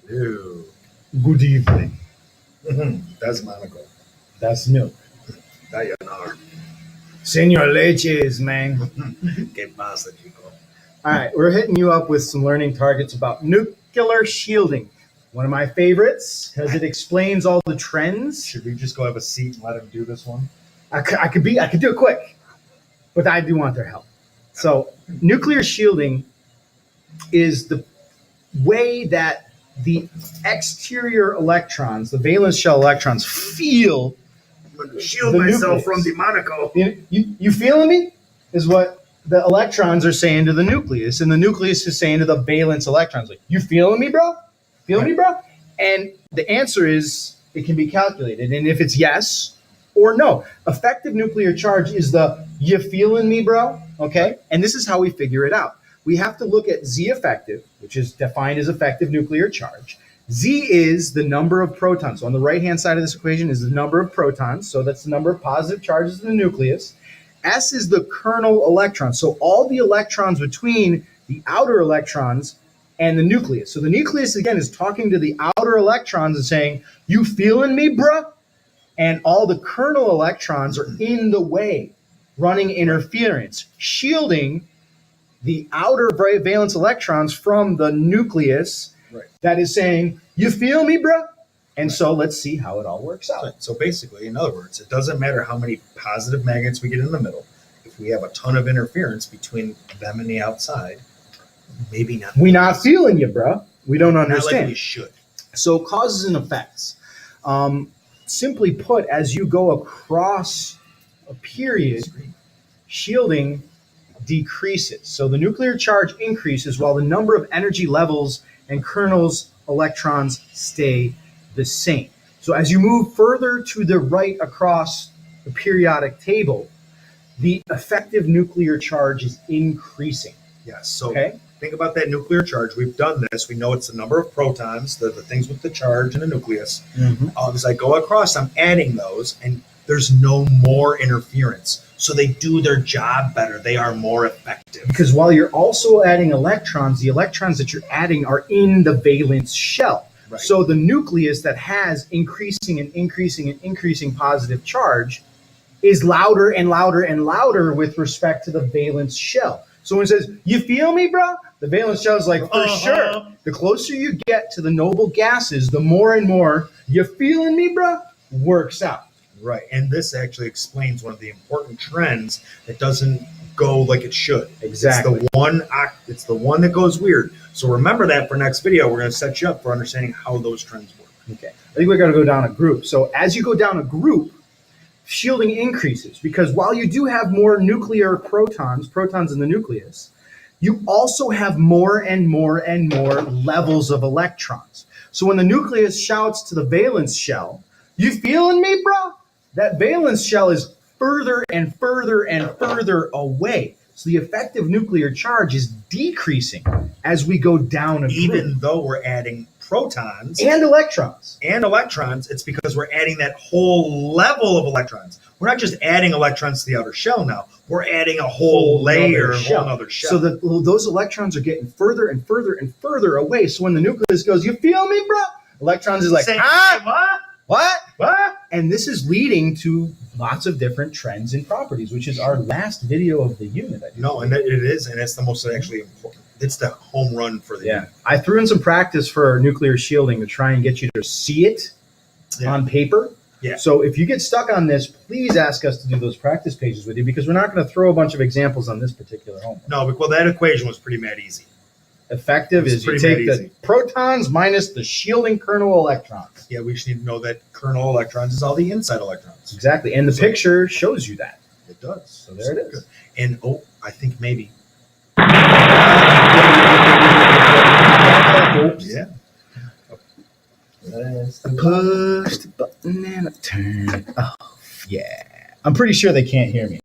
Ew. Good evening. That's Monaco. That's milk. Dayanar. Senor Leches, man. ¿Qué pasa, chico? All right, we're hitting you up with some learning targets about nuclear shielding. One of my favorites because it explains all the trends. Should we just go have a seat and let him do this one? I could do it quick, but I do want their help. So, nuclear shielding is the way that the exterior electrons, the valence shell electrons, feel. I'm going to shield The myself nucleus. from the Monaco. You feeling me? Is what the electrons are saying to the nucleus, and the nucleus is saying to the valence electrons, like, you feeling me, bro? Feeling me, bro? And the answer is it can be calculated. And if it's yes or no, effective nuclear charge is the you feeling me, bro? Okay? And this is how we figure it out. We have to look at Z effective, which is defined as effective nuclear charge. Z is the number of protons. So on the right-hand side of this equation is the number of protons. So that's the number of positive charges in the nucleus. S is the kernel electrons. So all the electrons between the outer electrons and the nucleus. So the nucleus, again, is talking to the outer electrons and saying, you feeling me, bruh? And all the kernel electrons are in the way, running interference, shielding the outer valence electrons from the nucleus. Right. That is saying, you feel me, bruh? And so let's see how it all works out. So basically, in other words, it doesn't matter how many positive magnets we get in the middle. If we have a ton of interference between them and the outside, maybe not. We not feeling you, bruh. We don't understand. Not like we should. So causes and effects. Simply put, as you go across a period, shielding decreases. So the nuclear charge increases while the number of energy levels and kernels electrons stay the same. So as you move further to the right across the periodic table, the effective nuclear charge is increasing. Yes. So Okay? think about that nuclear charge. We've done this. We know it's the number of protons, the things with the charge in the nucleus. As I go across, I'm adding those, and there's no more interference. So they do their job better. They are more effective. Because while you're also adding electrons, the electrons that you're adding are in the valence shell. Right. So the nucleus that has increasing and increasing and increasing positive charge is louder and louder and louder with respect to the valence shell. So when it says, you feel me, bro? The valence shell is like, for sure. The closer you get to the noble gases, the more and more, you feeling me, bro? Works out. Right. And this actually explains one of the important trends that doesn't go like it should. Exactly. It's the one that goes weird. So remember that for next video. We're going to set you up for understanding how those trends work. Okay. I think we're going to go down a group. So as you go down a group, shielding increases because while you do have more nuclear protons in the nucleus, you also have more and more and more levels of electrons. So when the nucleus shouts to the valence shell, you feeling me, bro? That valence shell is further and further and further away. So the effective nuclear charge is decreasing as we go down a group. Even though we're adding protons and electrons. It's because we're adding that whole level of electrons. We're not just adding electrons to the outer shell now. We're adding a whole layer, a whole other shell. So those electrons are getting further and further and further away. So when the nucleus goes, you feel me, bro? Electrons is like, what? And this is leading to lots of different trends and properties, which is our last video of the unit. And it is, and it's the most actually important. It's the home run for the unit. I threw in some practice for nuclear shielding to try and get you to see it on paper. Yeah. So if you get stuck on this, please ask us to do those practice pages with you because we're not going to throw a bunch of examples on this particular homework. No, well, that equation was pretty mad easy. Effective is you take the protons minus the shielding kernel electrons. Yeah, we just need to know that kernel electrons is all the inside electrons. Exactly. And the picture shows you that. It does. So there it is. Good. And I think maybe. Yeah. Push the button and I turn it off. Yeah. I'm pretty sure they can't hear me.